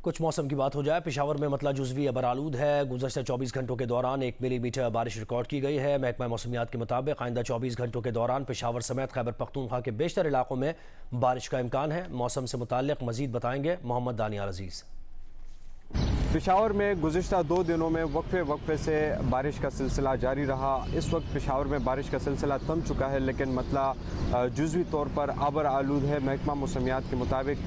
कुछ मौसम की बात हो जाए। पेशावर में मतला जुज़वी अबर आलूद है। गुज़श्ता 24 घंटों के दौरान 1 मिलीमीटर बारिश रिकॉर्ड की गई है। महकमा मौसमियात के मुताबिक आइंदा 24 घंटों के दौरान पेशावर समेत खैबर पख्तूनख्वा के बेशतर इलाकों में बारिश का इम्कान है। मौसम से मुताल्लिक़ मज़ीद बताएंगे मोहम्मद दानियाल अजीज़। पेशावर में गुज़िश्ता 2 दिनों में वक्फे से बारिश का सिलसिला जारी रहा। इस वक्त पेशावर में बारिश का सिलसिला थम चुका है, लेकिन मतला जुज़वी तौर पर आबर आलूद है। महकमा मौसमियात के मुताबिक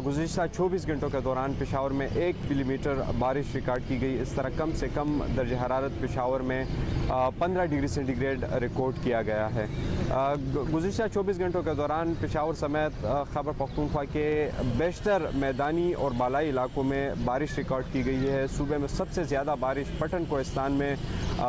गुज़िश्ता 24 घंटों के दौरान पेशावर में 1 मिलीमीटर बारिश रिकॉर्ड की गई। इस तरह कम से कम दर्ज हरारत पेशावर में 15 डिग्री सेंटीग्रेड रिकॉर्ड किया गया है। गुज़िश्ता 24 घंटों के दौरान पेशावर समेत खैबर पख्तूनख्वा के बेशतर मैदानी और बालाई इलाकों में बारिश रिकॉर्ड की गई है। सूबे में सबसे ज़्यादा बारिश पटन कोहिस्तान में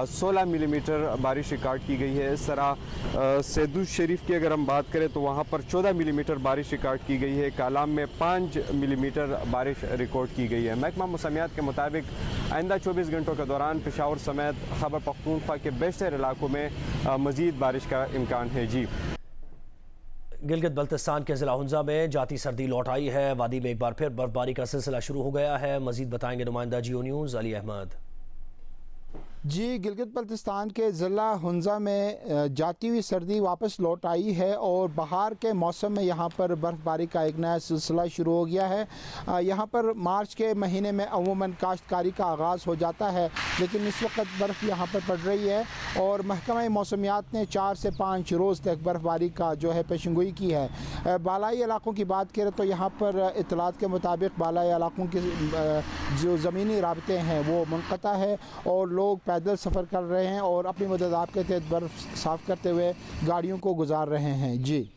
16 मिलीमीटर बारिश रिकॉर्ड की गई है। इस तरह सैदुल शरीफ की अगर हम बात करें तो वहाँ पर 14 मिलीमीटर बारिश रिकॉर्ड की गई है। कालाम में 5 मिलीमीटर बारिश रिकॉर्ड की गई है। महकमा मौसमियात के मुताबिक आइंदा 24 घंटों के दौरान पेशावर समेत खैबर पख्तूनख्वा के बेशतर इलाकों में मज़ीद बारिश का इम्कान है। जी, गिलगित बल्तिस्तान के ज़िला हुंजा में जाती सर्दी लौट आई है। वादी में एक बार फिर बर्फबारी का सिलसिला शुरू हो गया है। मज़ीद बताएंगे नुमाइंदा जियो न्यूज़ अली अहमद। जी, गिलगित बल्तिस्तान के ज़िला हुंजा में जाती हुई सर्दी वापस लौट आई है और बहार के मौसम में यहाँ पर बर्फ़बारी का एक नया सिलसिला शुरू हो गया है। यहाँ पर मार्च के महीने में अमूमन काश्तकारी का आगाज़ हो जाता है, लेकिन इस वक्त बर्फ़ यहाँ पर पड़ रही है और महकमा मौसमियात ने 4 से 5 रोज़ तक बर्फ़बारी का जो है पेशंगोई की है। बालाई इलाकों की बात करें तो यहाँ पर इत्तलात के मुताबिक बालाई इलाकों की जो ज़मीनी राबते हैं वो मुनक़ता है और लोग पैदल सफ़र कर रहे हैं और अपनी मदद आपके तहत बर्फ़ साफ़ करते हुए गाड़ियों को गुजार रहे हैं। जी।